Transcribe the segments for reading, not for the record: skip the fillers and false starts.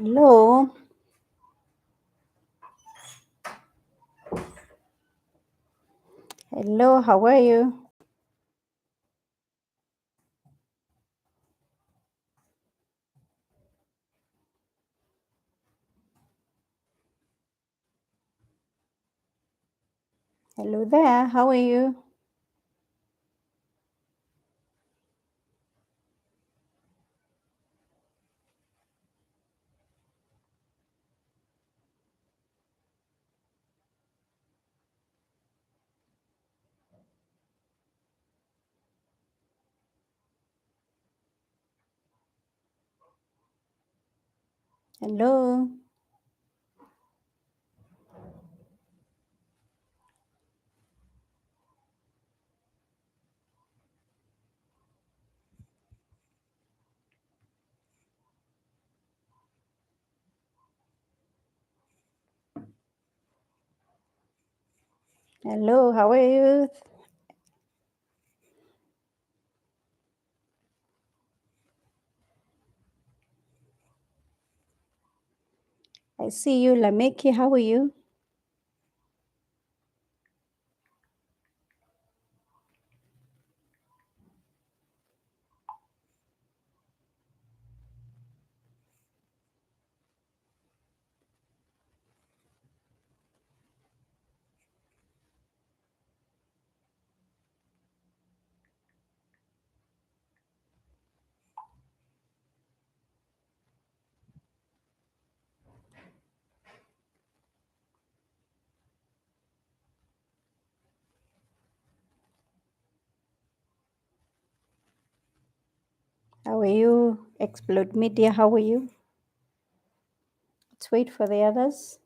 Hello. Hello, how are you? Hello there, how are you? Hello. Hello, how are you? I see you, Lameki, how are you? How are you? Explode Media, how are you? Let's wait for the others.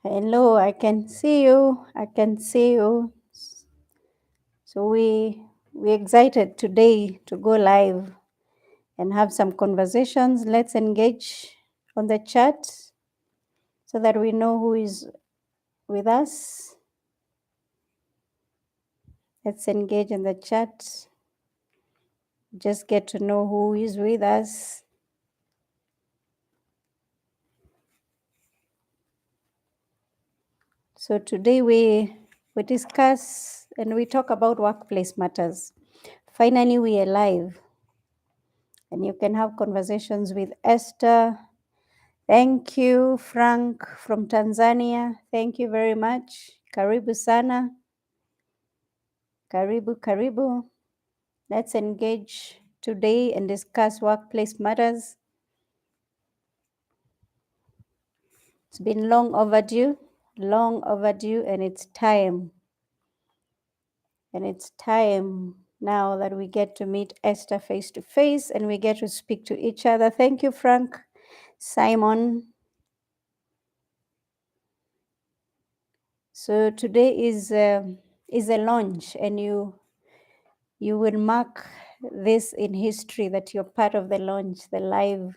Hello, I can see you. I can see you. So we're excited today to go live and have some conversations. Let's engage on the chat so that we know who is with us. Let's engage in the chat. Just get to know who is with us. So today we discuss and we talk about workplace matters. Finally, we are live, and you can have conversations with Esther. Thank you, Frank from Tanzania. Thank you very much. Karibu sana. Karibu, karibu. Let's engage today and discuss workplace matters. It's been long overdue, and it's time. And it's time now that we get to meet Esther face to face and we get to speak to each other. Thank you, Frank, Simon. So today is a launch, and you will mark this in history that you're part of the launch, the live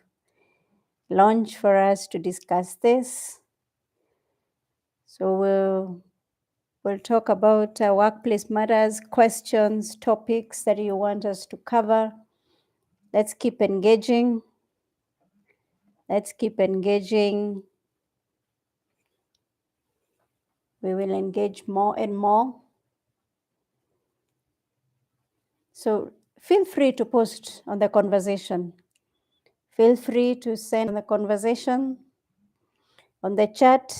launch for us to discuss this. So we'll talk about workplace matters, questions, topics that you want us to cover. Let's keep engaging. Let's keep engaging. We will engage more and more. So feel free to post on the conversation. Feel free to send on the conversation, on the chat.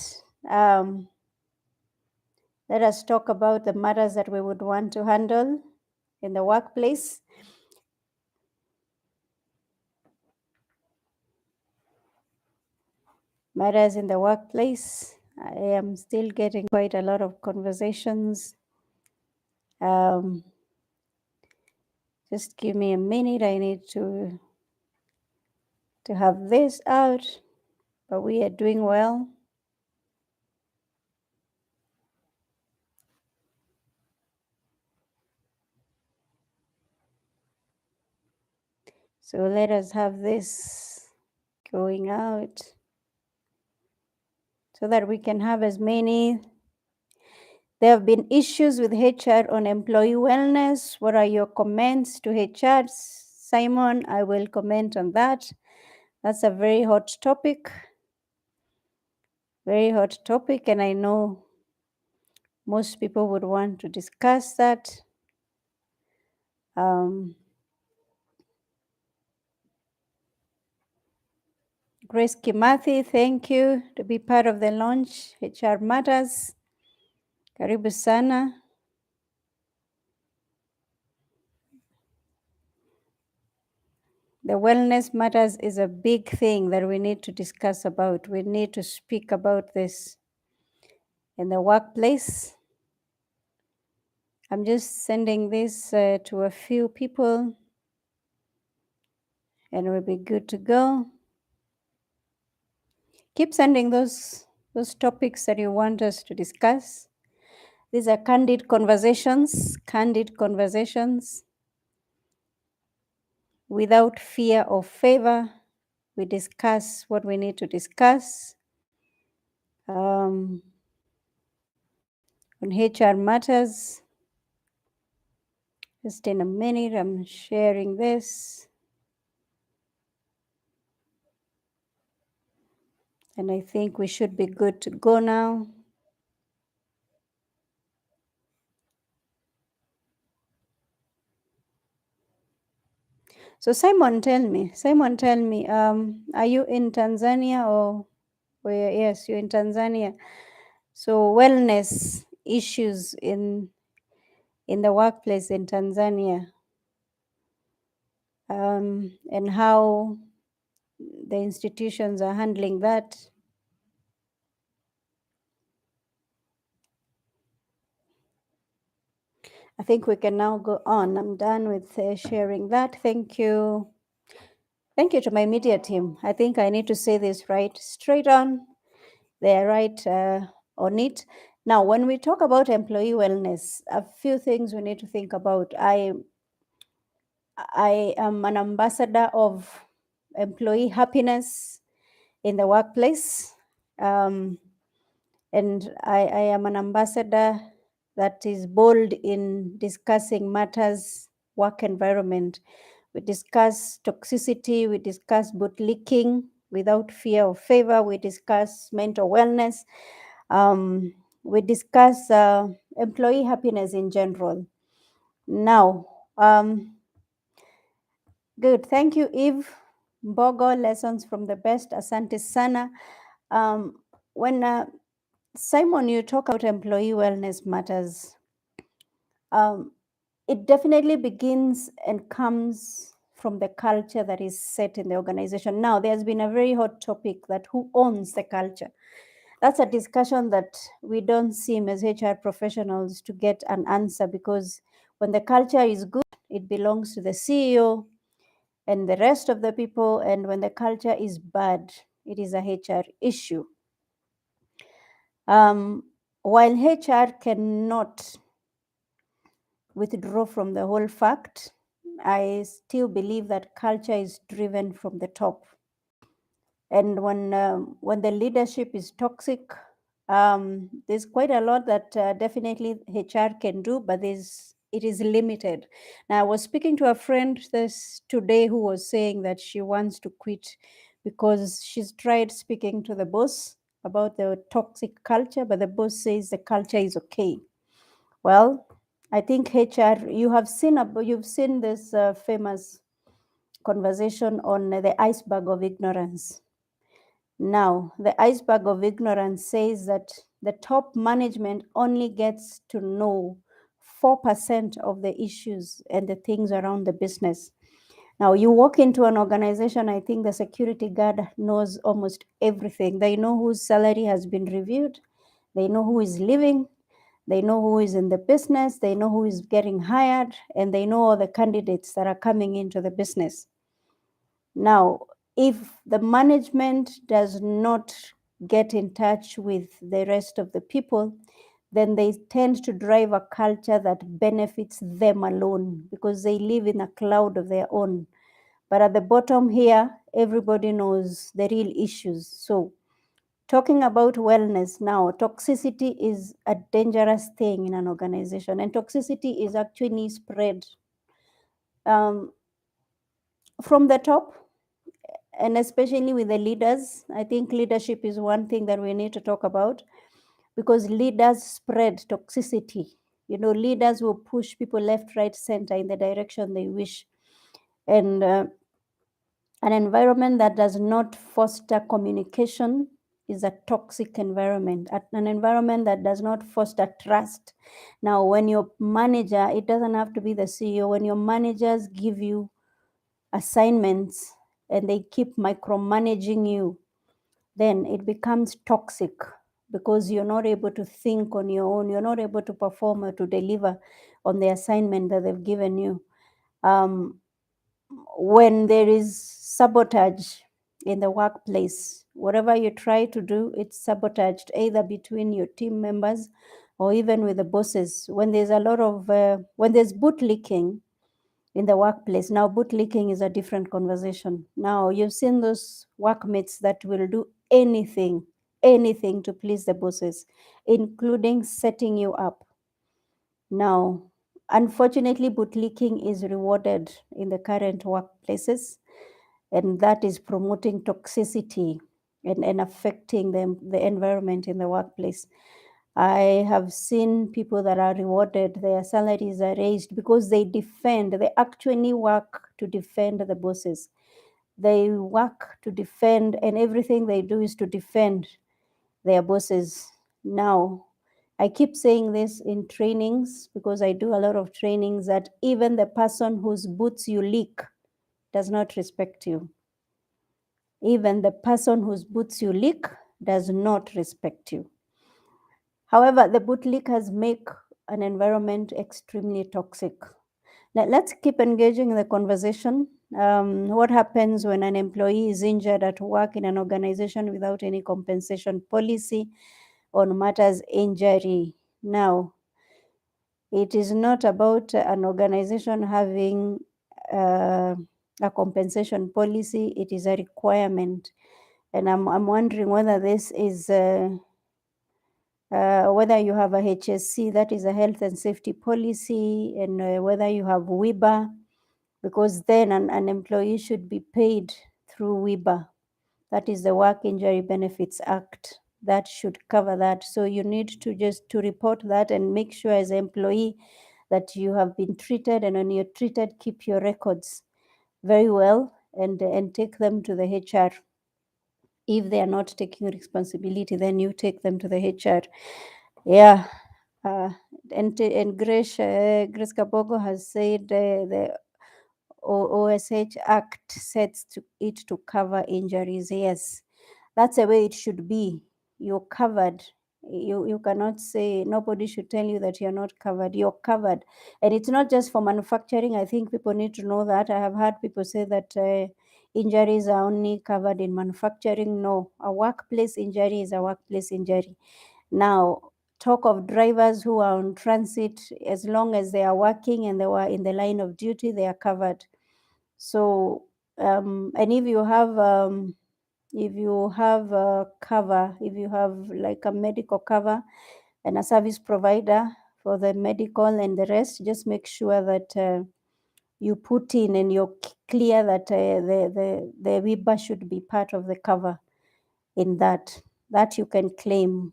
Let us talk about the matters that we would want to handle in the workplace. Matters in the workplace. I am still getting quite a lot of conversations. Just give me a minute. I need to have this out, but we are doing well. So let us have this going out. so that we can have as many. There have been issues with HR on employee wellness. What are your comments to HR? Simon, I will comment on that. That's a very hot topic. Very hot topic, and I know most people would want to discuss that. Grace Kimathi, thank you to be part of the launch. HR Matters. Karibu sana. The wellness matters is a big thing that we need to discuss about. We need to speak about this in the workplace. I'm just sending this to a few people, and we'll be good to go. Keep sending those topics that you want us to discuss. These are candid conversations, without fear or favor. We discuss what we need to discuss. On HR matters. Just in a minute, I'm sharing this. And I think we should be good to go now. So Simon, tell me, are you in Tanzania or where? Yes, you're in Tanzania. So wellness issues in the workplace in Tanzania, and how the institutions are handling that. I think we can now go on. I'm done with sharing that. Thank you. Thank you to my media team. I think I need to say this right straight on. They're right on it. Now, when we talk about employee wellness, a few things we need to think about. I am an ambassador of employee happiness in the workplace. And I am an ambassador that is bold in discussing matters, work environment. We discuss toxicity, we discuss bootlicking without fear or favor, we discuss mental wellness, we discuss employee happiness in general. Now, good. Thank you, Eve. Bogo, lessons from the best. Asante sana. When Simon, you talk about employee wellness matters, it definitely begins and comes from the culture that is set in the organization. Now, there's been a very hot topic that who owns the culture. That's a discussion that we don't seem as HR professionals to get an answer, because when the culture is good, it belongs to the CEO and the rest of the people. And when the culture is bad, it is a HR issue. While HR cannot withdraw from the whole fact, I still believe that culture is driven from the top. And when the leadership is toxic, there's quite a lot that definitely HR can do, but it is limited. Now, I was speaking to a friend today who was saying that she wants to quit because she's tried speaking to the boss about the toxic culture, but the boss says the culture is okay. Well, I think HR, you've seen this famous conversation on the iceberg of ignorance. Now, the iceberg of ignorance says that the top management only gets to know 4% of the issues and the things around the business. Now, you walk into an organization, I think the security guard knows almost everything. They know whose salary has been reviewed. They know who is leaving. They know who is in the business. They know who is getting hired. And they know all the candidates that are coming into the business. Now, if the management does not get in touch with the rest of the people, then they tend to drive a culture that benefits them alone because they live in a cloud of their own. But at the bottom here, everybody knows the real issues. So Talking about wellness now, toxicity is a dangerous thing in an organization, and toxicity is actually spread um, from the top, and especially with the leaders. I think leadership is one thing that we need to talk about, because leaders spread toxicity. Leaders will push people left, right, center in the direction they wish. And an environment that does not foster communication is a toxic environment. An environment that does not foster trust. Now, when your manager, it doesn't have to be the CEO, when your managers give you assignments and they keep micromanaging you, then it becomes toxic, because you're not able to think on your own. You're not able to perform or to deliver on the assignment that they've given you. When there is sabotage in the workplace, whatever you try to do, it's sabotaged, either between your team members or even with the bosses. When there's a lot of, when there's bootlicking in the workplace, now bootlicking is a different conversation. Now, you've seen those workmates that will do anything to please the bosses, including setting you up. Now, unfortunately, bootlicking is rewarded in the current workplaces, and that is promoting toxicity and affecting the environment in the workplace. I have seen people that are rewarded, their salaries are raised because they actually work to defend the bosses. They work to defend, and everything they do is to defend their bosses. Now, I keep saying this in trainings, because I do a lot of trainings, that even the person whose boots you lick does not respect you. Even the person whose boots you lick does not respect you. However, the bootlickers make an environment extremely toxic. Let's keep engaging in the conversation. What happens when an employee is injured at work in an organization without any compensation policy on matters injury? Now, it is not about an organization having a compensation policy. It is a requirement. And I'm wondering whether this is whether you have a HSC, that is a health and safety policy, and whether you have WIBA, because then an employee should be paid through WIBA. That is the Work Injury Benefits Act. That should cover that. So you need to just to report that and make sure as an employee that you have been treated, and when you're treated, keep your records very well and take them to the HR. If they are not taking responsibility, then you take them to the HR. Yeah. And Grace Kabogo has said the OSH Act sets it to cover injuries. Yes, that's the way it should be. You're covered. You cannot say, nobody should tell you that you're not covered. You're covered. And it's not just for manufacturing. I think people need to know that. I have heard people say that injuries are only covered in manufacturing. No, a workplace injury is a workplace injury. Now, talk of drivers who are on transit, as long as they are working and they were in the line of duty, they are covered. So, and if you have a cover, if you have like a medical cover and a service provider for the medical and the rest, just make sure that you put in and you're clear that the WIBA should be part of the cover in that you can claim.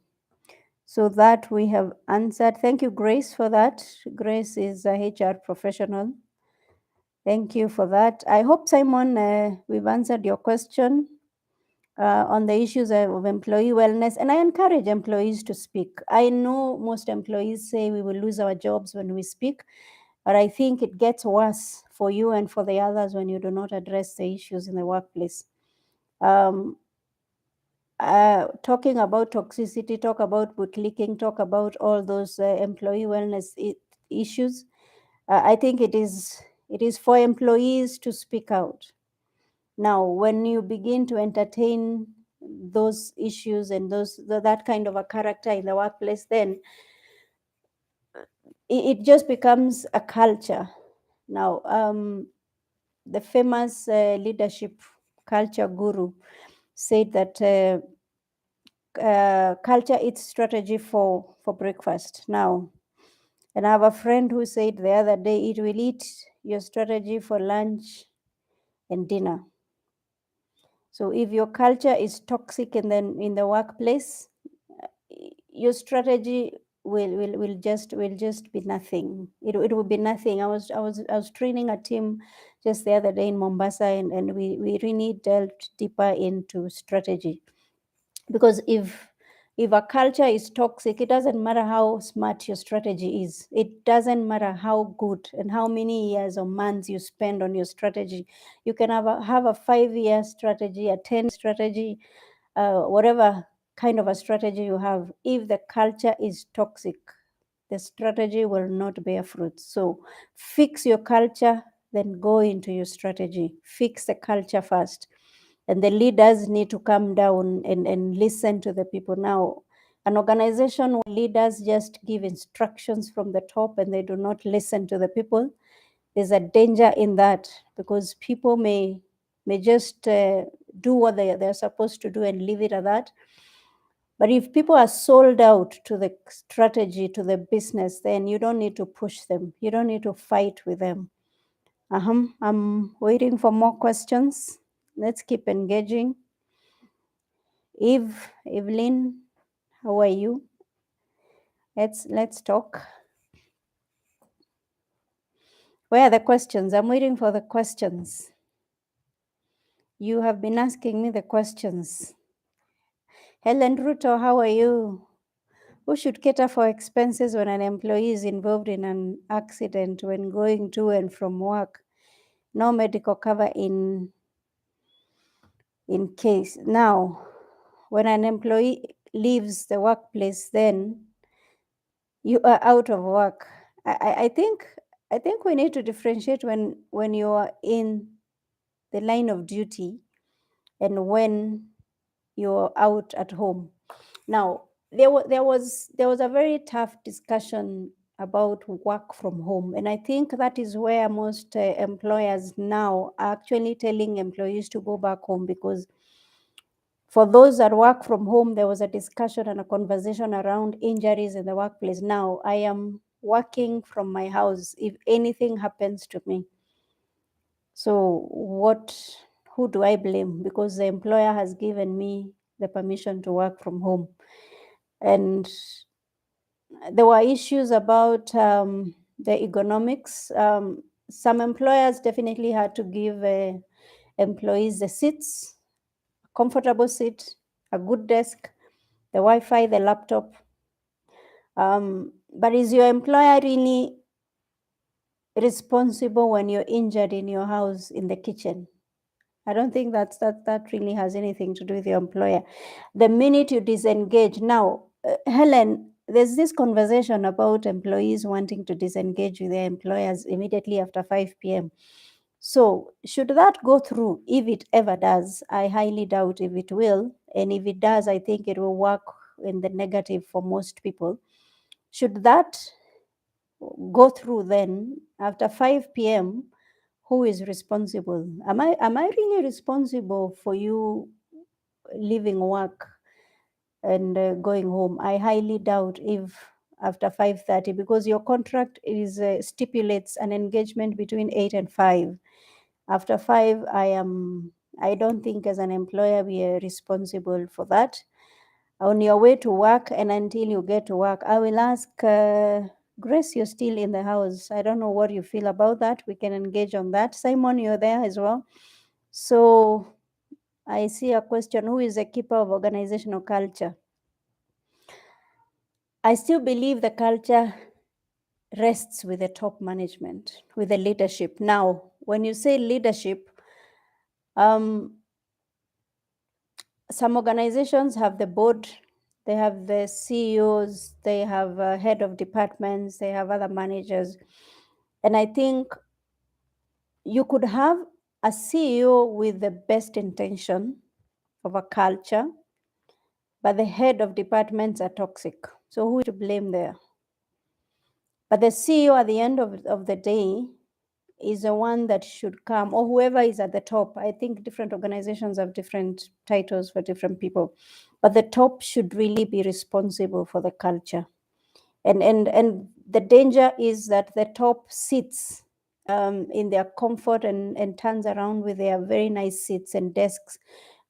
So that we have answered. Thank you, Grace, for that. Grace is a HR professional. Thank you for that. I hope, Simon, we've answered your question on the issues of employee wellness. And I encourage employees to speak. I know most employees say we will lose our jobs when we speak, but I think it gets worse for you and for the others when you do not address the issues in the workplace. Talking about toxicity, talk about bootlicking, talk about all those employee wellness issues. I think it is for employees to speak out. Now, when you begin to entertain those issues and that kind of a character in the workplace, then it just becomes a culture. Now, the famous leadership culture guru said that culture eats strategy for breakfast now. And I have a friend who said the other day, it will eat your strategy for lunch and dinner. So if your culture is toxic and then in the workplace, your strategy will just be nothing. It will be nothing. I was training a team just the other day in Mombasa, and we really delved deeper into strategy. Because if a culture is toxic, it doesn't matter how smart your strategy is. It doesn't matter how good and how many years or months you spend on your strategy. You can have a 5-year strategy, a 10 strategy, whatever kind of a strategy you have. If the culture is toxic, the strategy will not bear fruit. So fix your culture, then go into your strategy. Fix the culture first. And the leaders need to come down and listen to the people. Now, an organization where leaders just give instructions from the top and they do not listen to the people, there's a danger in that, because people may just do what they're supposed to do and leave it at that. But if people are sold out to the strategy, to the business, then you don't need to push them. You don't need to fight with them. I'm waiting for more questions. Let's keep engaging. Evelyn, how are you? Let's talk. Where are the questions? I'm waiting for the questions. You have been asking me the questions. Helen Ruto, how are you? Who should cater for expenses when an employee is involved in an accident when going to and from work? No medical cover in case. Now, when an employee leaves the workplace, then you are out of work. I think we need to differentiate when you are in the line of duty and when you're out at home. Now, there was a very tough discussion about work from home, and I think that is where most employers now are actually telling employees to go back home, because for those that work from home, there was a discussion and a conversation around injuries in the workplace. Now, I am working from my house if anything happens to me. So who do I blame? Because the employer has given me the permission to work from home. And there were issues about the ergonomics. Some employers definitely had to give employees the seats, comfortable seat, a good desk, the Wi-Fi, the laptop. But is your employer really responsible when you're injured in your house in the kitchen? I don't think that really has anything to do with your employer. The minute you disengage, now, Helen, there's this conversation about employees wanting to disengage with their employers immediately after 5 p.m. So should that go through? If it ever does, I highly doubt if it will. And if it does, I think it will work in the negative for most people. Should that go through, then after 5 p.m., who is responsible? Am I really responsible for you leaving work and going home? I highly doubt if after 5:30, because your contract stipulates an engagement between 8 and 5. After 5, I don't think as an employer we are responsible for that. On your way to work and until you get to work, I will ask Grace, you're still in the house. I don't know what you feel about that. We can engage on that. Simon, you're there as well. So I see a question: who is the keeper of organizational culture? I still believe the culture rests with the top management, with the leadership. Now, when you say leadership, some organizations have the board, they have the CEOs, they have a head of departments, they have other managers. And I think you could have a CEO with the best intention of a culture, but the head of departments are toxic. So who to blame there? But the CEO at the end of the day is the one that should come, or whoever is at the top. I think different organizations have different titles for different people, but the top should really be responsible for the culture. And the danger is that the top sits in their comfort and turns around with their very nice seats and desks,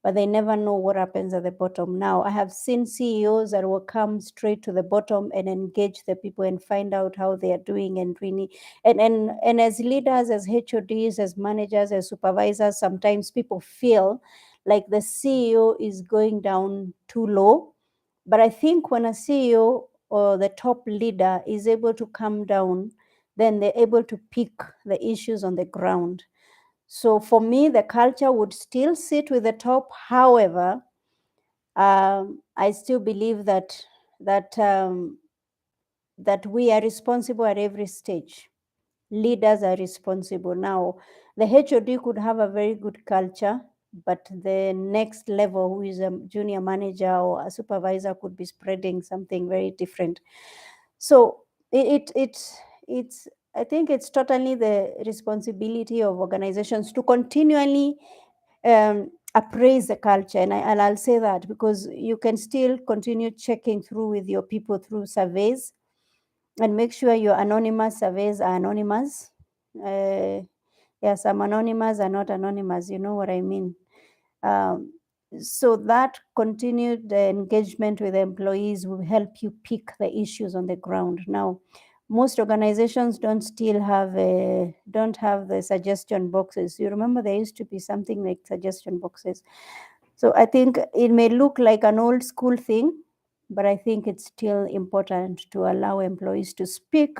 but they never know what happens at the bottom. Now, I have seen CEOs that will come straight to the bottom and engage the people and find out how they are doing, and really, and as leaders, as HODs, as managers, as supervisors, sometimes people feel like the CEO is going down too low. But I think when a CEO or the top leader is able to come down, then they're able to pick the issues on the ground. So for me, the culture would still sit with the top. However, I still believe that we are responsible at every stage. Leaders are responsible. Now, the HOD could have a very good culture, but the next level, who is a junior manager or a supervisor, could be spreading something very different. So it's I think it's totally the responsibility of organizations to continually appraise the culture, and I'll say that because you can still continue checking through with your people through surveys, and make sure your anonymous surveys are anonymous. Uh, yeah, some anonymous are not anonymous. You know what I mean? Um, so that continued engagement with the employees will help you pick the issues on the ground. Now, most organizations don't have the suggestion boxes. You remember there used to be something like suggestion boxes. So I think it may look like an old school thing, but I think it's still important to allow employees to speak.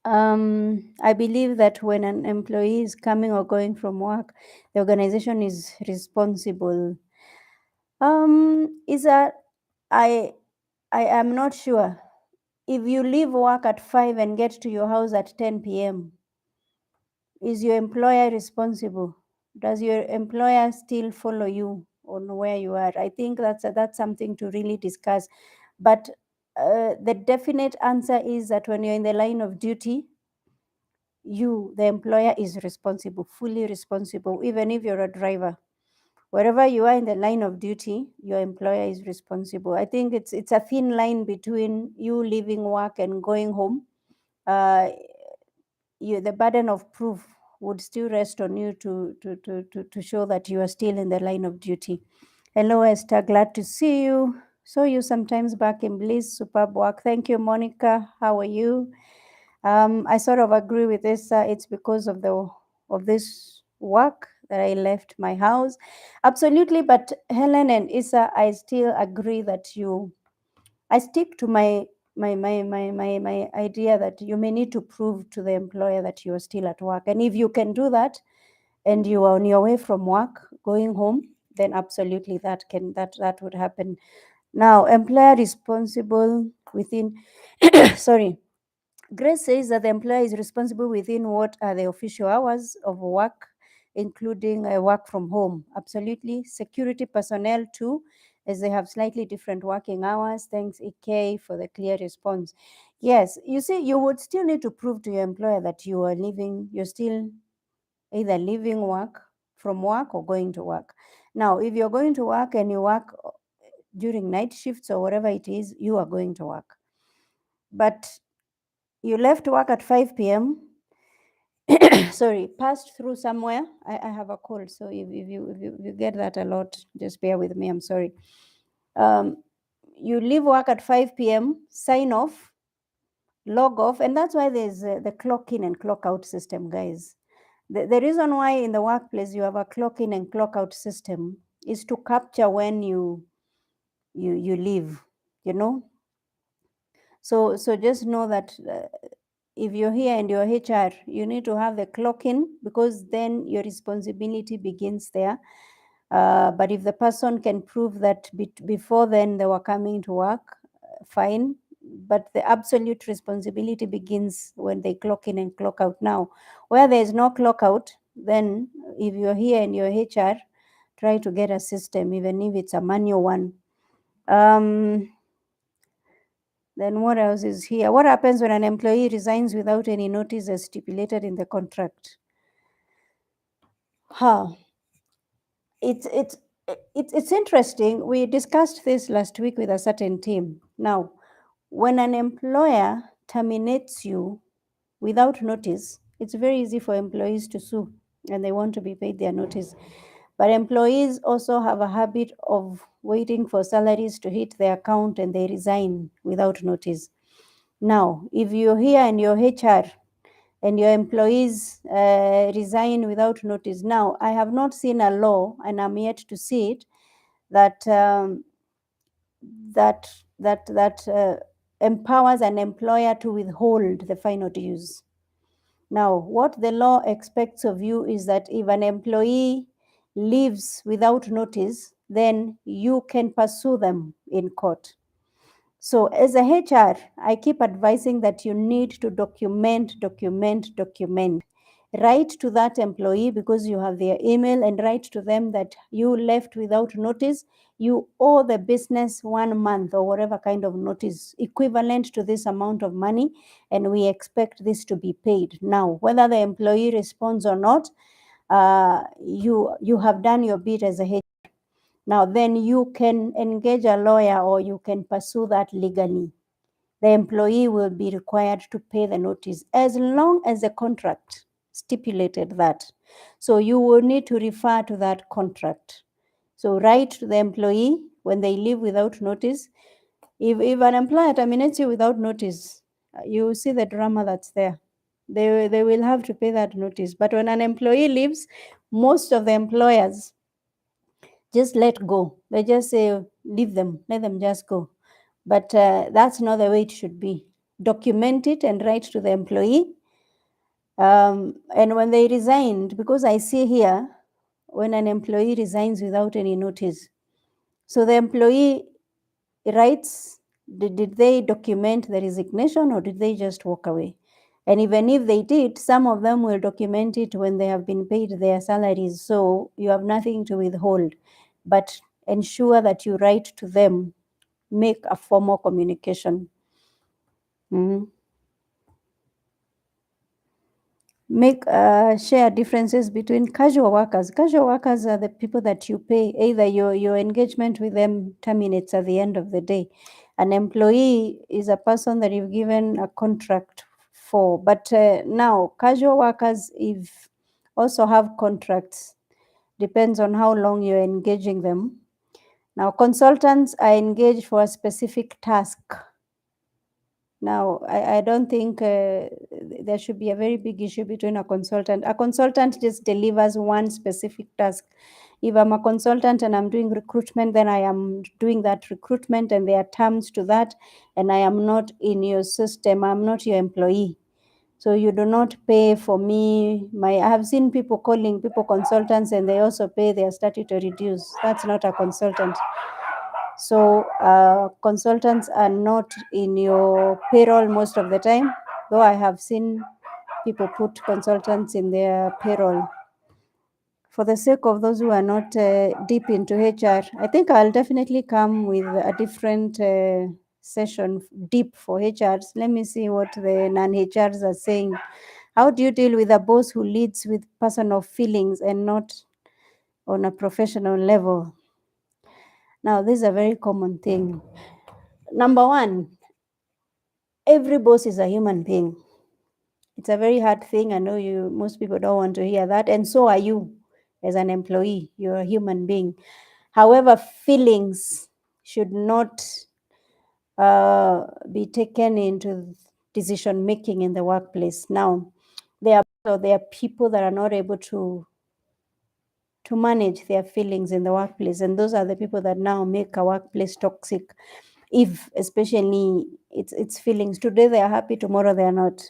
I believe that when an employee is coming or going from work, the organization is responsible. Is that I am not sure. If you leave work at 5 and get to your house at 10 p.m., is your employer responsible? Does your employer still follow you on where you are? I think that's something to really discuss. But the definite answer is that when you're in the line of duty, you, the employer, is responsible, fully responsible, even if you're a driver. Wherever you are in the line of duty, your employer is responsible. I think it's a thin line between you leaving work and going home. Uh, the burden of proof would still rest on you to show that you are still in the line of duty. Hello, Esther. Glad to see you. Saw you sometimes back in Bliss. Superb work. Thank you, Monica. How are you? I sort of agree with this. It's because of this work that I left my house. Absolutely. But Helen and Issa, I still agree that I stick to my idea that you may need to prove to the employer that you are still at work. And if you can do that and you are on your way from work going home, then absolutely that would happen. Now, employer responsible within sorry. Grace says that the employer is responsible within what are the official hours of work, including work from home. Absolutely. Security personnel too, as they have slightly different working hours. Thanks, EK, for the clear response. Yes, you see, you would still need to prove to your employer that you're still either leaving work from work or going to work. Now, if you're going to work and you work during night shifts or whatever it is, you are going to work. But you left work at 5 p.m. Sorry, passed through somewhere. I have a cold, so if you get that a lot, just bear with me. I'm sorry. You leave work at 5 p.m., sign off, log off, and that's why there's the clock in and clock out system, guys. The reason why in the workplace you have a clock in and clock out system is to capture when you leave, you know. So just know that if you're here and you're HR, you need to have the clock in, because then your responsibility begins there. But if the person can prove that before then they were coming to work, fine. But the absolute responsibility begins when they clock in and clock out. Now, where there is no clock out, then if you're here and you're HR, try to get a system, even if it's a manual one. Then what else is here? What happens when an employee resigns without any notice as stipulated in the contract? It's interesting. We discussed this last week with a certain team. Now, when an employer terminates you without notice, it's very easy for employees to sue and they want to be paid their notice. But employees also have a habit of waiting for salaries to hit their account and they resign without notice. Now, if you're here and you're HR and your employees resign without notice, now I have not seen a law, and I'm yet to see it, that empowers an employer to withhold the final dues. Now, what the law expects of you is that if an employee leaves without notice, then you can pursue them in court. So as a HR, I keep advising that you need to document. Write to that employee because you have their email, and write to them that you left without notice. You owe the business 1 month or whatever kind of notice equivalent to this amount of money, and we expect this to be paid. Now, whether the employee responds or not, you have done your bit as a HR. Now, then you can engage a lawyer or you can pursue that legally. The employee will be required to pay the notice as long as the contract stipulated that. So you will need to refer to that contract. So write to the employee when they leave without notice. If an employer terminates you without notice, you see the drama that's there. They will have to pay that notice. But when an employee leaves, most of the employers just let go. They just say, leave them, let them just go. But that's not the way it should be. Document it and write to the employee. And when they resigned, because I see here, when an employee resigns without any notice, so the employee writes, did they document the resignation or did they just walk away? And even if they did, some of them will document it when they have been paid their salaries. So you have nothing to withhold. But ensure that you write to them, make a formal communication. Make share differences between casual workers. Casual workers are the people that you pay, either your engagement with them terminates at the end of the day. An employee is a person that you've given a contract for. But now, casual workers if also have contracts. Depends on how long you're engaging them. Now, consultants are engaged for a specific task. Now, I don't think there should be a very big issue between a consultant. A consultant just delivers one specific task. If I'm a consultant and I'm doing recruitment, then I am doing that recruitment and there are terms to that, and I am not in your system. I'm not your employee. So you do not pay for me. I have seen people calling people consultants and they also pay their statutory dues. That's not a consultant. So consultants are not in your payroll most of the time, though I have seen people put consultants in their payroll. For the sake of those who are not deep into HR, I think I'll definitely come with a different session deep for HRs. Let me see what the non-HRs are saying. How do you deal with a boss who leads with personal feelings and not on a professional level? Now, this is a very common thing. Number one, every boss is a human being. It's a very hard thing. I know most people don't want to hear that, and so are you as an employee. You're a human being. However, feelings should not be taken into decision making in the workplace. Now, there are people that are not able to manage their feelings in the workplace, and those are the people that now make a workplace toxic. If especially it's feelings, today they are happy, tomorrow they are not.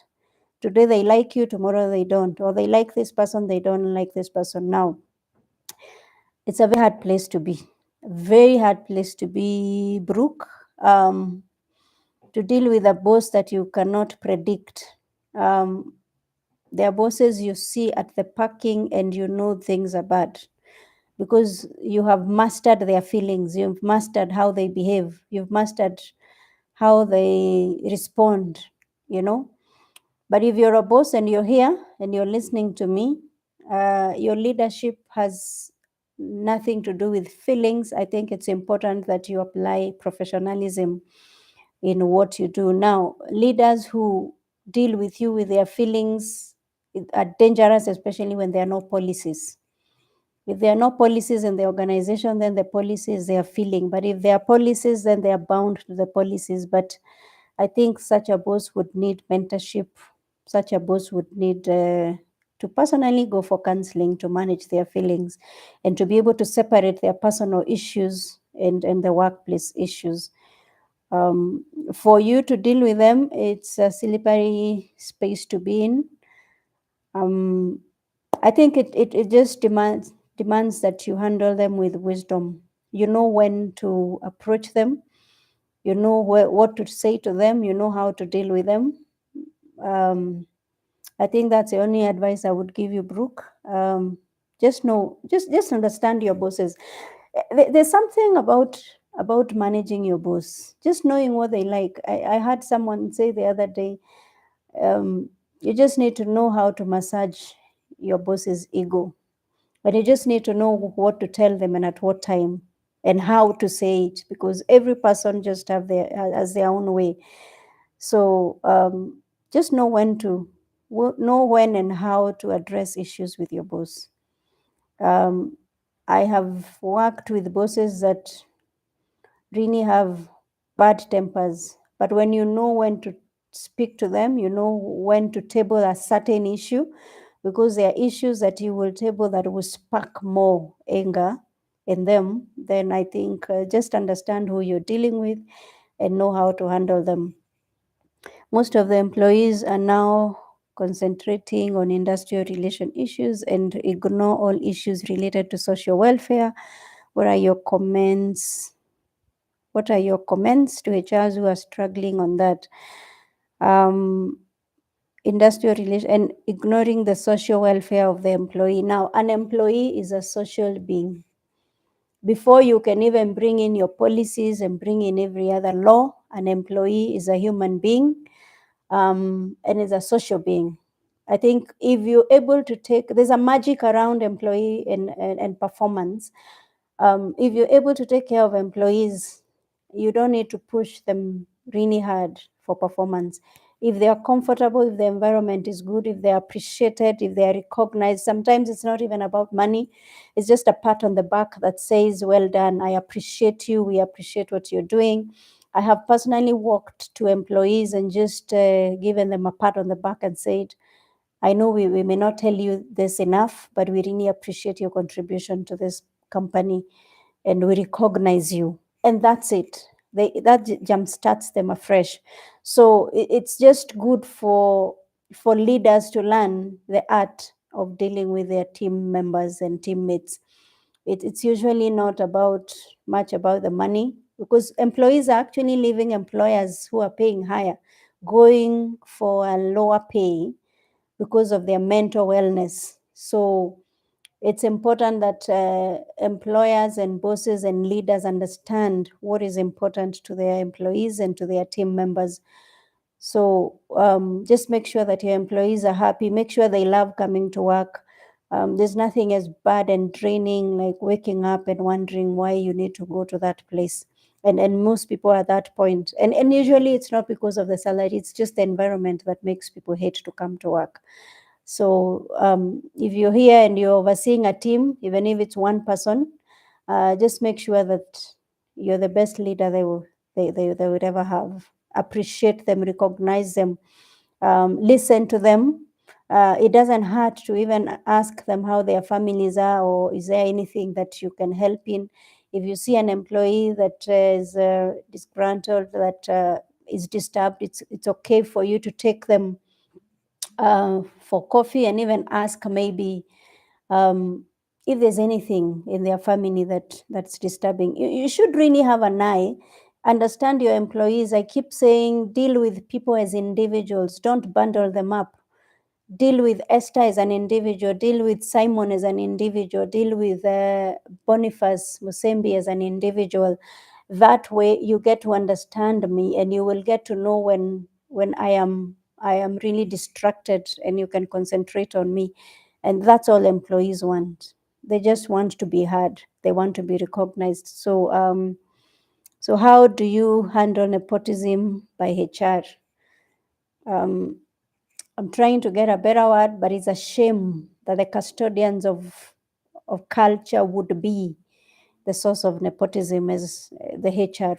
Today they like you, tomorrow they don't, or they like this person, they don't like this person. Now, it's a very hard place to be. Very hard place to be, Brooke. To deal with a boss that you cannot predict. There are bosses you see at the parking and you know things are bad because you have mastered their feelings. You've mastered how they behave. You've mastered how they respond, you know. But if you're a boss and you're here and you're listening to me, your leadership has nothing to do with feelings. I think it's important that you apply professionalism in what you do. Now, leaders who deal with you with their feelings are dangerous, especially when there are no policies. If there are no policies in the organization, then the policies they are feeling. But if there are policies, then they are bound to the policies. But I think such a boss would need mentorship. Such a boss would need to personally go for counseling to manage their feelings and to be able to separate their personal issues and the workplace issues. For you to deal with them, it's a slippery space to be in. I think it just demands that you handle them with wisdom. You know when to approach them. You know what to say to them. You know how to deal with them. I think that's the only advice I would give you, Brooke. Just know, just understand your bosses. There's something about managing your boss, just knowing what they like. I heard someone say the other day, you just need to know how to massage your boss's ego, but you just need to know what to tell them and at what time and how to say it, because every person just has their own way. So just know when and how to address issues with your boss. I have worked with bosses that really have bad tempers, but when you know when to speak to them, you know when to table a certain issue, because there are issues that you will table that will spark more anger in them. Then I think just understand who you're dealing with and know how to handle them. Most of the employees are now concentrating on industrial relation issues and ignore all issues related to social welfare. What are your comments? What are your comments to HRs who are struggling on that? Industrial relation and ignoring the social welfare of the employee. Now, an employee is a social being. Before you can even bring in your policies and bring in every other law, an employee is a human being and is a social being. I think if you're able to there's a magic around employee and performance. If you're able to take care of employees, you don't need to push them really hard for performance. If they are comfortable, if the environment is good, if they're appreciated, if they are recognized, sometimes it's not even about money. It's just a pat on the back that says, well done, I appreciate you, we appreciate what you're doing. I have personally walked to employees and just given them a pat on the back and said, I know we may not tell you this enough, but we really appreciate your contribution to this company and we recognize you. And that's it. That jumpstarts them afresh. So it's just good for leaders to learn the art of dealing with their team members and teammates. It's usually not much about the money, because employees are actually leaving employers who are paying higher, going for a lower pay because of their mental wellness. So it's important that employers and bosses and leaders understand what is important to their employees and to their team members. So just make sure that your employees are happy. Make sure they love coming to work. There's nothing as bad and draining like waking up and wondering why you need to go to that place. And most people are at that point. And usually it's not because of the salary, it's just the environment that makes people hate to come to work. So if you're here and you're overseeing a team, even if it's one person, just make sure that you're the best leader they would ever have. Appreciate them, recognize them, listen to them. It doesn't hurt to even ask them how their families are, or is there anything that you can help in. If you see an employee that is disgruntled, that is disturbed, it's okay for you to take them for coffee and even ask maybe if there's anything in their family that's disturbing. You should really have an eye, understand your employees. I keep saying, deal with people as individuals, don't bundle them up. Deal with Esther as an individual, deal with Simon as an individual, deal with Boniface Musembi as an individual, That way you get to understand me, and you will get to know when I am really distracted, and you can concentrate on me. And that's all employees want. They just want to be heard. They want to be recognized. So how do you handle nepotism by HR? I'm trying to get a better word, but it's a shame that the custodians of culture would be the source of nepotism as the HR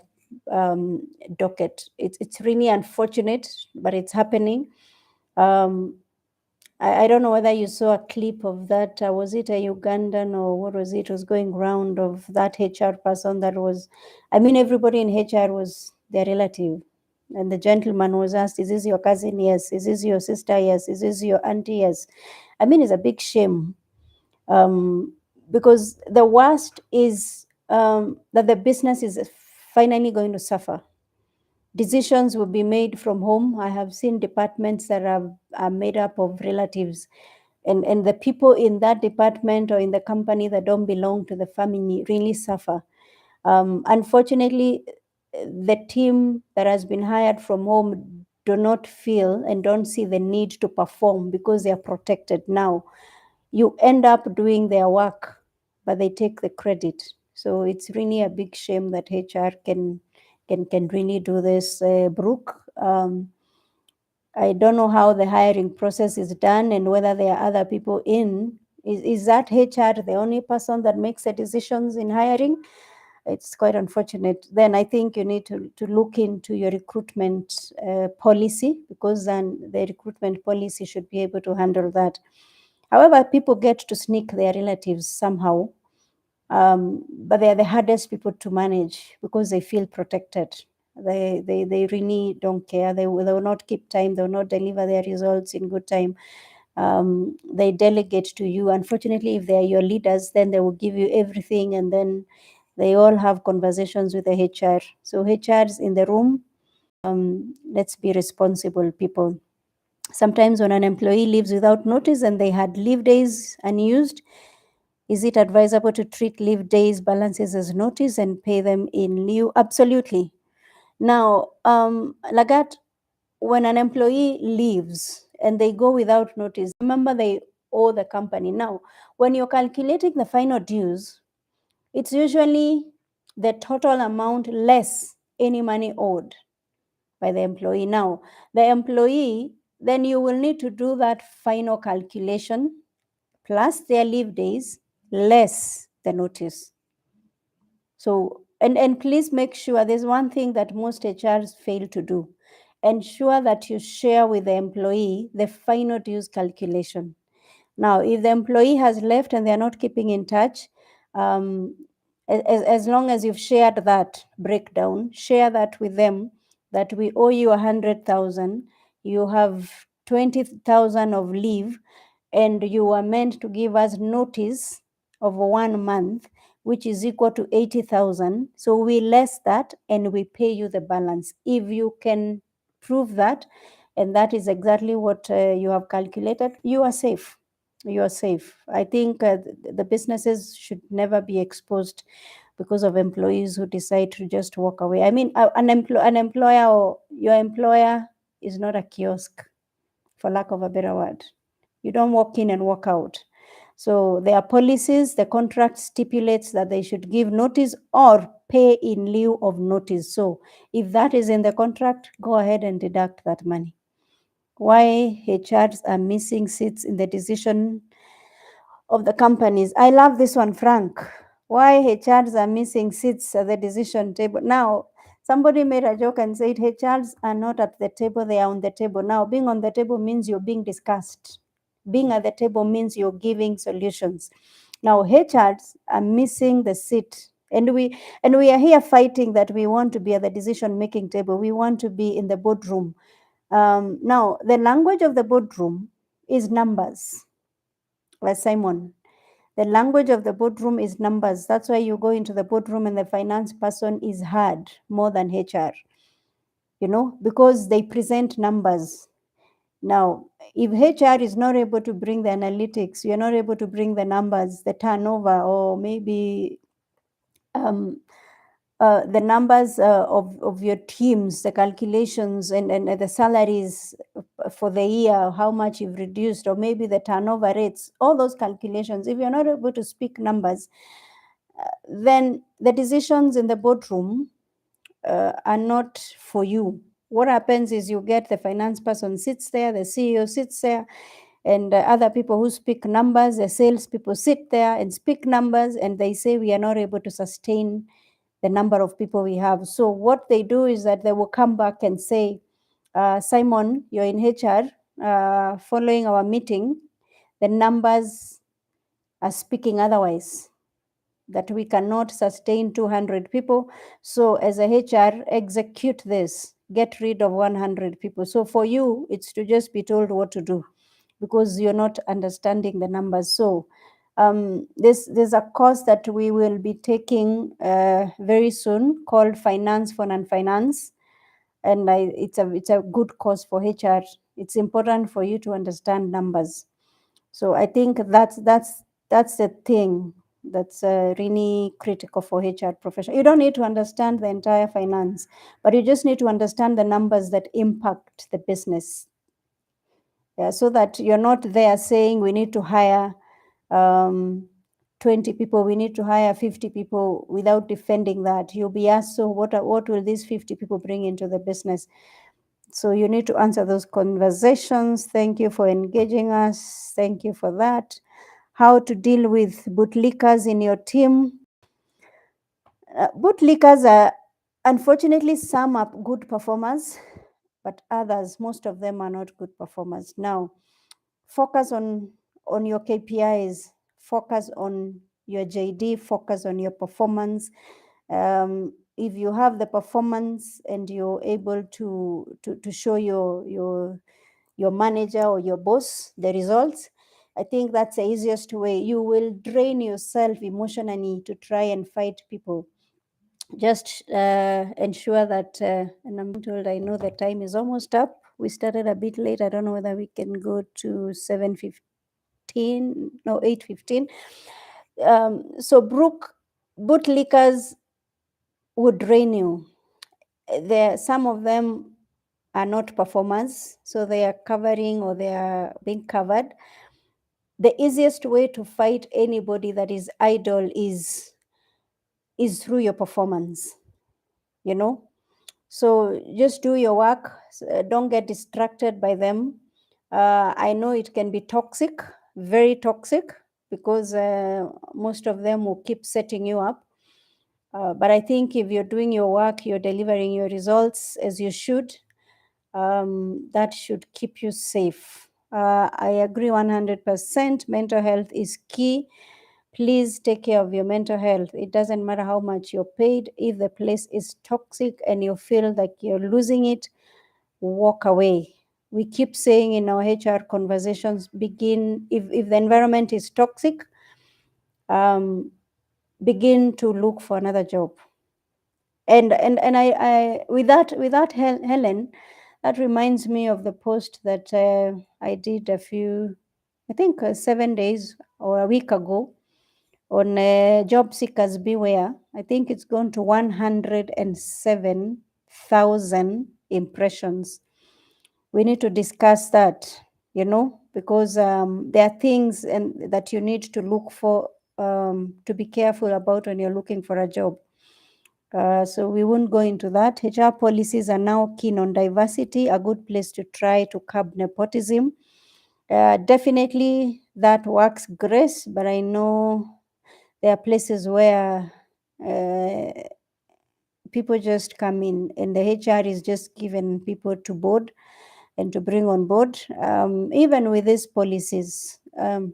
docket. It's really unfortunate, but it's happening. I don't know whether you saw a clip of that. Was it a Ugandan or what was it? It was going round of that HR person that was, I mean, everybody in HR was their relative. And the gentleman was asked, is this your cousin? Yes. Is this your sister? Yes. Is this your auntie? Yes. I mean, it's a big shame, because the worst is that the business is finally going to suffer. Decisions will be made from home. I have seen departments that are made up of relatives, and the people in that department or in the company that don't belong to the family really suffer. Unfortunately, the team that has been hired from home do not feel and don't see the need to perform because they are protected now. You end up doing their work, but they take the credit. So it's really a big shame that HR can really do this, Brooke. I don't know how the hiring process is done and whether there are other people in. Is that HR the only person that makes the decisions in hiring? It's quite unfortunate. Then I think you need to look into your recruitment policy, because then the recruitment policy should be able to handle that. However, people get to sneak their relatives somehow, but they are the hardest people to manage because they feel protected. They really don't care. They will not keep time. They will not deliver their results in good time. They delegate to you. Unfortunately, if they are your leaders, then they will give you everything, and then they all have conversations with the HR. So HR's in the room. Let's be responsible people. Sometimes when an employee leaves without notice and they had leave days unused, is it advisable to treat leave days balances as notice and pay them in lieu? Absolutely. Now, Lagat, when an employee leaves and they go without notice, remember they owe the company. Now, when you're calculating the final dues, it's usually the total amount less any money owed by the employee. Now, the employee, then you will need to do that final calculation plus their leave days less the notice. So, and please make sure, there's one thing that most HRs fail to do. Ensure that you share with the employee the final dues calculation. Now, if the employee has left and they're not keeping in touch, as long as you've shared that breakdown, share that with them, that we owe you 100,000, you have 20,000 of leave, and you are meant to give us notice of 1 month, which is equal to 80,000. So we less that and we pay you the balance. If you can prove that, and that is exactly what you have calculated, you are safe. You are safe. I think the businesses should never be exposed because of employees who decide to just walk away. I mean, an employer or your employer is not a kiosk, for lack of a better word. You don't walk in and walk out. So there are policies, the contract stipulates that they should give notice or pay in lieu of notice. So if that is in the contract, go ahead and deduct that money. Why HRs are missing seats in the decision of the companies. I love this one, Frank. Why HRs are missing seats at the decision table. Now, somebody made a joke and said HRs are not at the table, they are on the table. Now, being on the table means you're being discussed. Being at the table means you're giving solutions. Now, HRs are missing the seat. And we are here fighting that we want to be at the decision-making table. We want to be in the boardroom. Now, the language of the boardroom is numbers. Simon, the language of the boardroom is numbers. That's why you go into the boardroom and the finance person is heard more than HR, because they present numbers. Now, if HR is not able to bring the analytics, you're not able to bring the numbers, the turnover, or maybe the numbers of your teams, the calculations, and the salaries for the year, how much you've reduced, or maybe the turnover rates, all those calculations. If you're not able to speak numbers, then the decisions in the boardroom are not for you. What happens is you get the finance person sits there, the CEO sits there, and other people who speak numbers, the salespeople sit there and speak numbers, and they say we are not able to sustain the number of people we have. So what they do is that they will come back and say, Simon, you're in HR, following our meeting, the numbers are speaking otherwise, that we cannot sustain 200 people. So as a HR, execute this, get rid of 100 people. So for you, it's to just be told what to do because you're not understanding the numbers. So there's a course that we will be taking very soon called Finance for Non-Finance. And it's a good course for HR. It's important for you to understand numbers. So I think that's the thing that's really critical for HR professional. You don't need to understand the entire finance, but you just need to understand the numbers that impact the business. Yeah, so that you're not there saying we need to hire 20 people, we need to hire 50 people without defending that. You'll be asked, so what will these 50 people bring into the business? So you need to answer those conversations. Thank you for engaging us. Thank you for that. How to deal with bootlickers in your team. Bootlickers are, unfortunately, some are good performers, but others, most of them are not good performers. Now, focus on your KPIs, focus on your JD, focus on your performance. If you have the performance and you're able to show your manager or your boss the results, I think that's the easiest way. You will drain yourself emotionally to try and fight people. Just ensure that, and I'm told I know the time is almost up. We started a bit late. I don't know whether we can go to 7:15, no, 8:15. So bootlickers would drain you. Some of them are not performers, so they are covering or they are being covered. The easiest way to fight anybody that is idle is through your performance, you know. So just do your work. Don't get distracted by them. I know it can be toxic, very toxic, because most of them will keep setting you up. But I think if you're doing your work, you're delivering your results as you should, that should keep you safe. I agree 100%. Mental health is key. Please take care of your mental health. It doesn't matter how much you're paid. If the place is toxic and you feel like you're losing it, walk away. We keep saying in our HR conversations, if the environment is toxic, begin to look for another job. And I with that Helen, that reminds me of the post that I did I think 7 days or a week ago on Job Seekers Beware. I think it's gone to 107,000 impressions. We need to discuss that, because there are things that you need to look for, to be careful about when you're looking for a job. So we won't go into that. HR policies are now keen on diversity, a good place to try to curb nepotism. Definitely that works, Grace, but I know there are places where people just come in and the HR is just given people to board and to bring on board. Even with these policies, I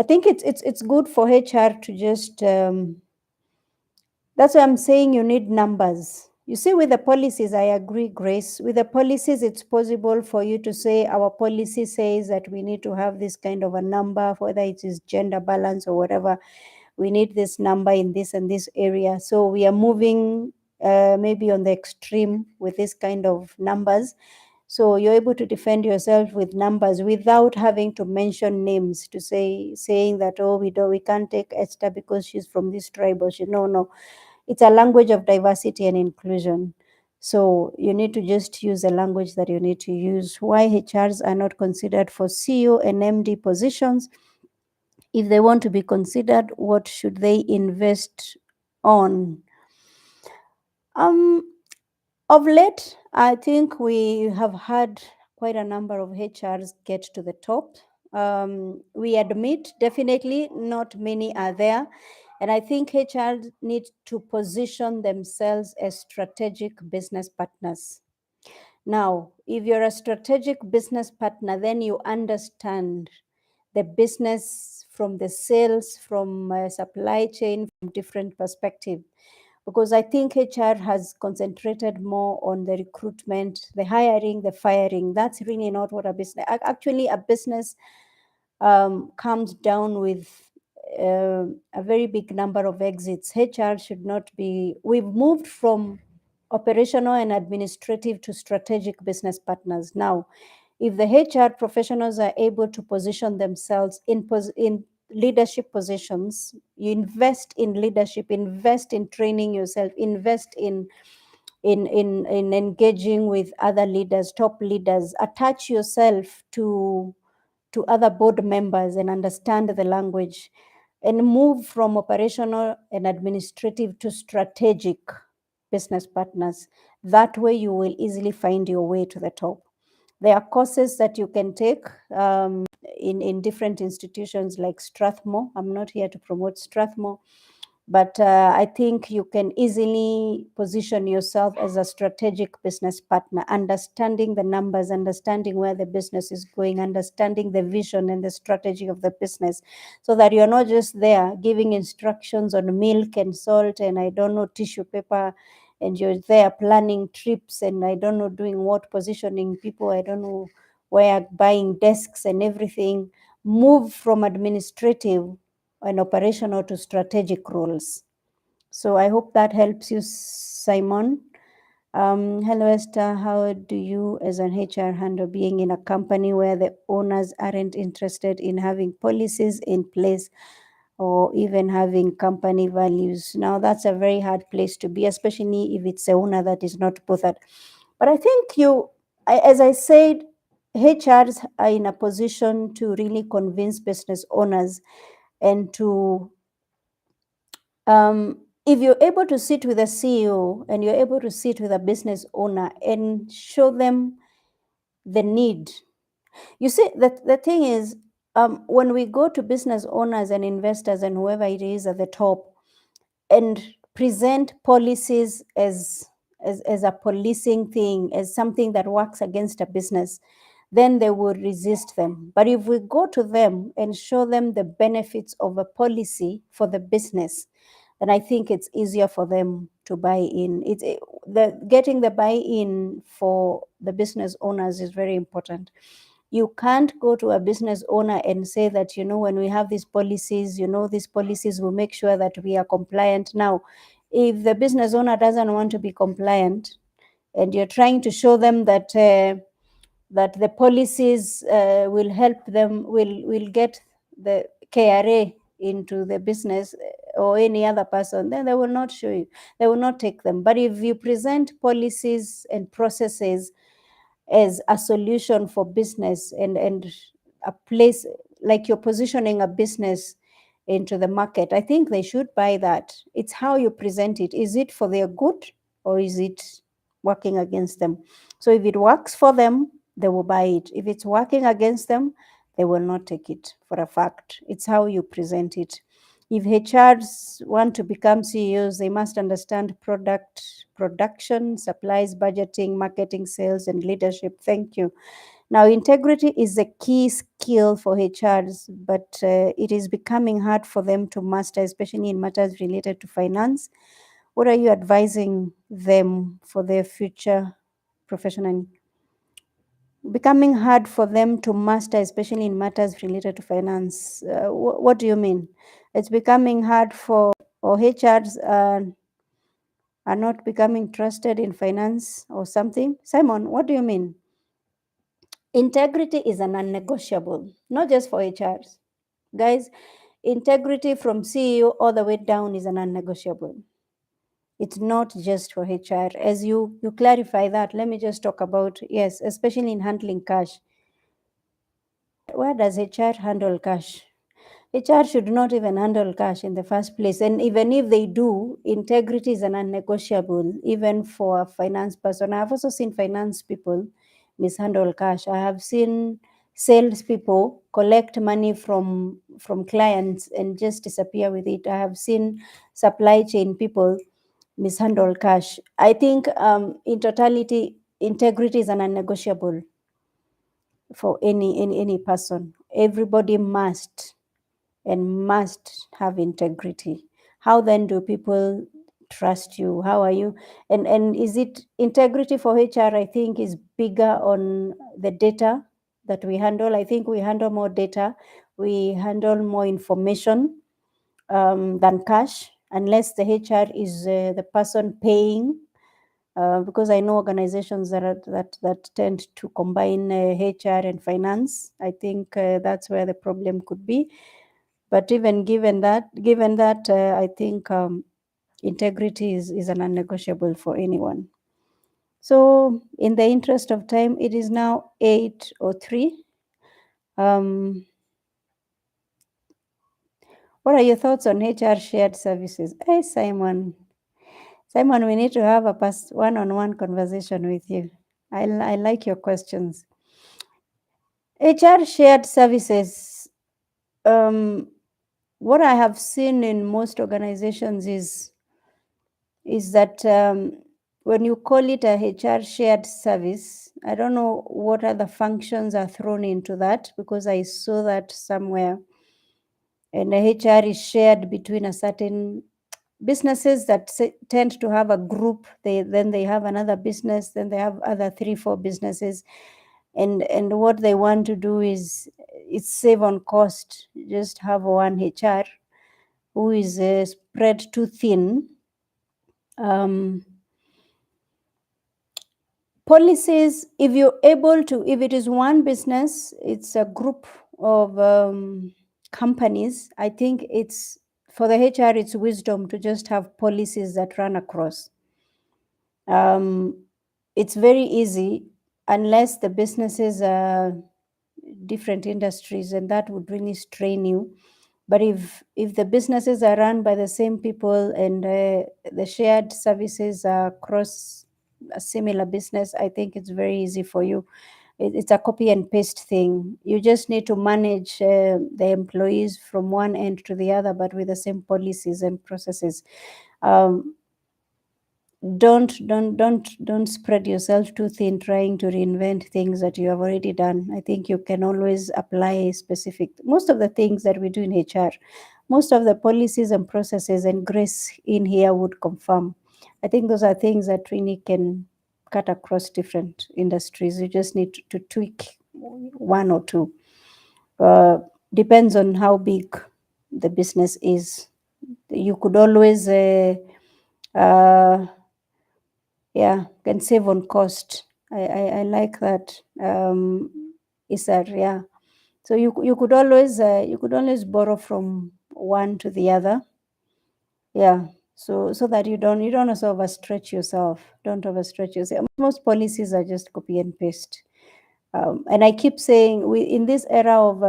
think it's good for HR to just that's why I'm saying you need numbers. You see, with the policies, I agree, Grace. With the policies, it's possible for you to say our policy says that we need to have this kind of a number, whether it is gender balance or whatever. We need this number in this and this area. So we are moving maybe on the extreme with this kind of numbers. So you're able to defend yourself with numbers without having to mention names, saying that, oh, we can't take Esther because she's from this tribe, or no. it's a language of diversity and inclusion. So you need to just use the language that you need to use. Why HRs are not considered for CEO and MD positions? If they want to be considered, what should they invest on? Of late, I think we have had quite a number of HRs get to the top. We admit definitely not many are there. And I think HRs need to position themselves as strategic business partners. Now, if you're a strategic business partner, then you understand the business from the sales, from supply chain, from different perspective. Because I think HR has concentrated more on the recruitment, the hiring, the firing. That's really not what a business. Actually, a business comes down with a very big number of exits. HR should not be. We've moved from operational and administrative to strategic business partners. Now, if the HR professionals are able to position themselves in leadership positions, you invest in leadership, invest in training yourself, invest in engaging with other leaders, top leaders, attach yourself to other board members and understand the language, and move from operational and administrative to strategic business partners. That way you will easily find your way to the top. There are courses that you can take in different institutions like Strathmore. I'm not here to promote Strathmore, but I think you can easily position yourself as a strategic business partner, understanding the numbers, understanding where the business is going, understanding the vision and the strategy of the business, so that you're not just there giving instructions on milk and salt and I don't know, tissue paper, and you're there planning trips and I don't know, doing what, positioning people, I don't know where, buying desks and everything. Move from administrative and operational to strategic roles. So I hope that helps you, Simon. Hello, Esther. How do you, as an HR, handle being in a company where the owners aren't interested in having policies in place or even having company values? Now, that's a very hard place to be, especially if it's the owner that is not bothered. But I think as I said, HRs are in a position to really convince business owners and to if you're able to sit with a CEO and you're able to sit with a business owner and show them the need. You see, the thing is, when we go to business owners and investors and whoever it is at the top and present policies as a policing thing, as something that works against a business, then they will resist them. But if we go to them and show them the benefits of a policy for the business, then I think it's easier for them to buy in. Getting the buy-in for the business owners is very important. You can't go to a business owner and say that, when we have these policies, these policies will make sure that we are compliant. Now, if the business owner doesn't want to be compliant and you're trying to show them that the policies will help them, will get the KRA into the business or any other person, then they will not show you, they will not take them. But if you present policies and processes as a solution for business and a place, like you're positioning a business into the market, I think they should buy that. It's how you present it. Is it for their good or is it working against them? So if it works for them, they will buy it. If it's working against them, they will not take it for a fact. It's how you present it. If HRs want to become CEOs, they must understand production, supplies, budgeting, marketing, sales, and leadership. Thank you. Now, integrity is a key skill for HRs, but it is becoming hard for them to master, especially in matters related to finance. What are you advising them for their future professional? Becoming hard for them to master, especially in matters related to finance. What do you mean? It's becoming hard or HRs are not becoming trusted in finance or something? Simon, what do you mean? Integrity is a non-negotiable, not just for HRs. Guys, integrity from CEO all the way down is a non-negotiable. It's not just for HR. As you clarify that, let me just talk about, yes, especially in handling cash. Where does HR handle cash? HR should not even handle cash in the first place. And even if they do, integrity is an non-negotiable, even for a finance person. I've also seen finance people mishandle cash. I have seen salespeople collect money from clients and just disappear with it. I have seen supply chain people mishandle cash. I think in totality, integrity is an non-negotiable for any person. Everybody must have integrity. How then do people trust you? How are you? And is it integrity for HR? I think is bigger on the data that we handle. I think we handle more data, we handle more information than cash, unless the HR is the person paying. Because I know organizations that tend to combine HR and finance. I think that's where the problem could be. But even given that, I think integrity is a non-negotiable for anyone. So, in the interest of time, it is now 8:03. What are your thoughts on HR shared services? Hey, Simon, we need to have a one-on-one conversation with you. I like your questions. HR shared services. What I have seen in most organizations is that when you call it a HR shared service, I don't know what other functions are thrown into that, because I saw that somewhere. And the HR is shared between a certain businesses that tend to have a group. Then they have another business, then they have other 3-4 businesses. And what they want to do is save on cost. Just have one HR who is spread too thin. Policies, if you're able to, if it is one business, it's a group of companies, I think it's for the HR, it's wisdom to just have policies that run across. It's very easy unless the businesses are different industries, and that would really strain you. But if the businesses are run by the same people and the shared services are across a similar business, I think it's very easy for you. It's a copy and paste thing. You just need to manage the employees from one end to the other, but with the same policies and processes. Don't spread yourself too thin trying to reinvent things that you have already done. I think you can always apply specific, most of the things that we do in HR, most of the policies and processes, and Grace in here would confirm. I think those are things that really can cut across different industries. You just need to tweak one or two. Depends on how big the business is. You could always can save on cost. I like that. Is that, yeah. So you could always borrow from one to the other. Yeah. So that you don't also overstretch yourself. Don't overstretch yourself. Most policies are just copy and paste. And I keep saying, in this era of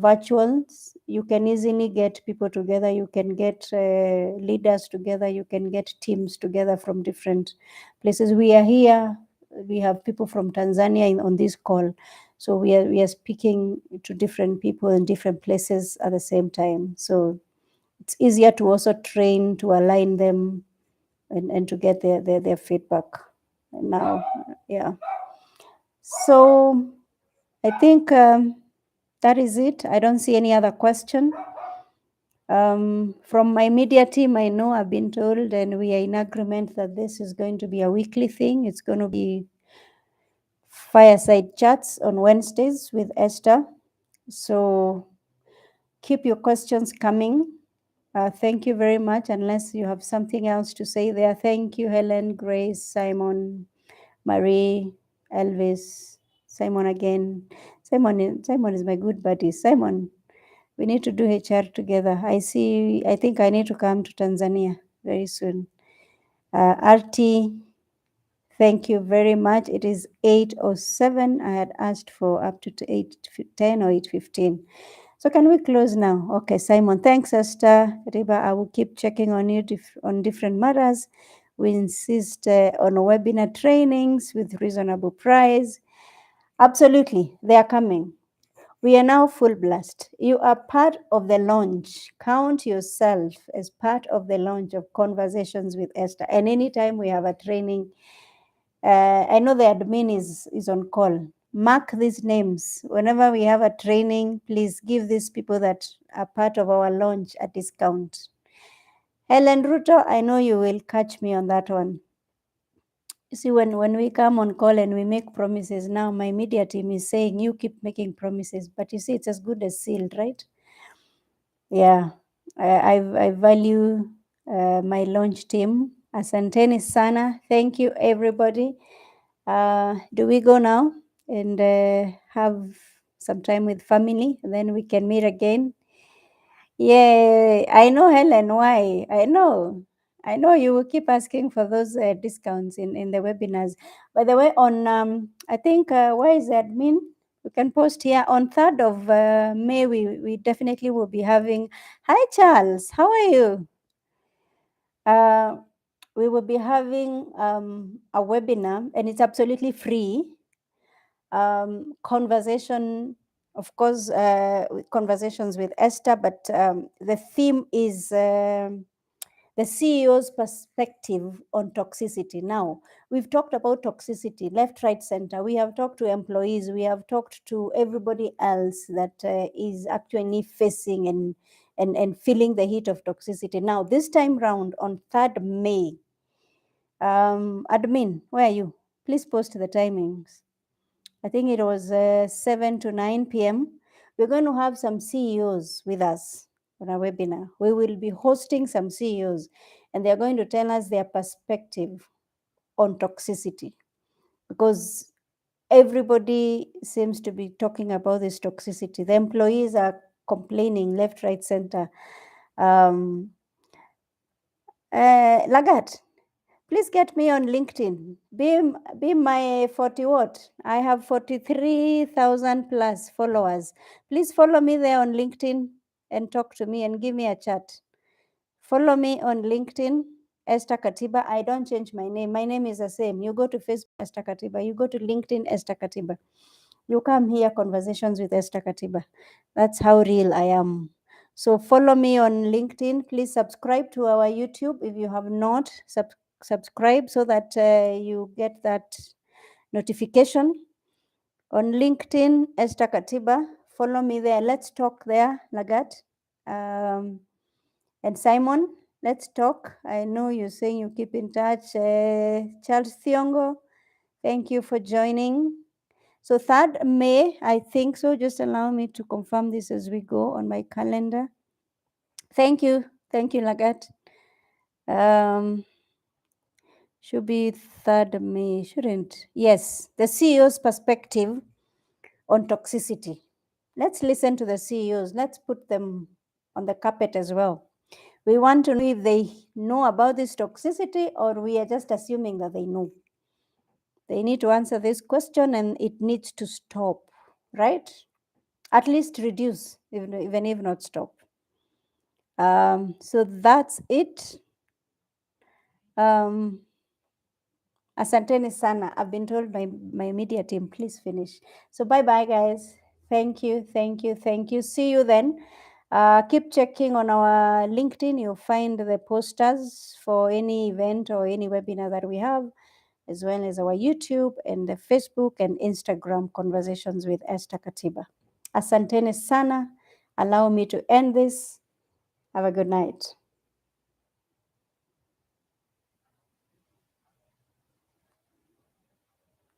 virtuals, you can easily get people together. You can get leaders together. You can get teams together from different places. We are here. We have people from Tanzania on this call, so we are speaking to different people in different places at the same time. So it's easier to also train, to align them, and to get their feedback. Now, yeah. So I think that is it. I don't see any other question. From my media team, I know I've been told, and we are in agreement that this is going to be a weekly thing. It's going to be fireside chats on Wednesdays with Esther. So keep your questions coming. Thank you very much. Unless you have something else to say there. Thank you, Helen, Grace, Simon, Marie, Elvis, Simon again. Simon is my good buddy. Simon, we need to do HR together. I think I need to come to Tanzania very soon. RT, thank you very much. It is 8:07. I had asked for up to 8:10 or 8:15. So can we close now? Okay, Simon. Thanks, Esther Katiba. I will keep checking on you on different matters. We insist on webinar trainings with reasonable price. Absolutely, they are coming. We are now full blast. You are part of the launch. Count yourself as part of the launch of Conversations with Esther. And anytime we have a training, I know the admin is on call. Mark these names. Whenever we have a training, please give these people that are part of our launch a discount. Helen Ruto, I know you will catch me on that one. You see, when we come on call and we make promises, now my media team is saying you keep making promises, but you see, it's as good as sealed, right? Yeah, I value my launch team. Asanteni sana. Thank you, everybody. Do we go now and have some time with family? And then we can meet again. Yeah, I know, Helen. Why? I know you will keep asking for those discounts in the webinars. By the way, on I think where is the admin? We can post here on 3rd of May. We definitely will be having. Hi, Charles. How are you? We will be having a webinar, and it's absolutely free. Conversation, of course, conversations with Esther, but the theme is the CEO's perspective on toxicity. Now, we've talked about toxicity, left, right, center. We have talked to employees. We have talked to everybody else that is actually facing and feeling the heat of toxicity. Now, this time round on 3rd May, admin, where are you? Please post the timings. I think it was 7 to 9 p.m. We're going to have some CEOs with us on our webinar. We will be hosting some CEOs, and they're going to tell us their perspective on toxicity, because everybody seems to be talking about this toxicity. The employees are complaining left, right, center. Lagat, please get me on LinkedIn. Be my 40 what? I have 43,000 plus followers. Please follow me there on LinkedIn and talk to me and give me a chat. Follow me on LinkedIn, Esther Katiba. I don't change my name. My name is the same. You go to Facebook, Esther Katiba. You go to LinkedIn, Esther Katiba. You come here, Conversations with Esther Katiba. That's how real I am. So follow me on LinkedIn. Please subscribe to our YouTube if you have not subscribed, so that you get that notification. On LinkedIn, Esther Katiba. Follow me there. Let's talk there, Lagat. And Simon, let's talk. I know you're saying you keep in touch. Charles Thiongo, thank you for joining. So 3rd May, I think so. Just allow me to confirm this as we go on my calendar. Thank you, Lagat. Should be 3rd May, shouldn't? Yes, the CEO's perspective on toxicity. Let's listen to the CEOs. Let's put them on the carpet as well. We want to know if they know about this toxicity, or we are just assuming that they know. They need to answer this question, and it needs to stop, right? At least reduce, even if not stop. So that's it. Asanteni sana. I've been told by my media team, please finish. So bye-bye, guys. Thank you. See you then. Keep checking on our LinkedIn. You'll find the posters for any event or any webinar that we have, as well as our YouTube and the Facebook and Instagram Conversations with Esther Katiba. Asanteni sana. Allow me to end this. Have a good night.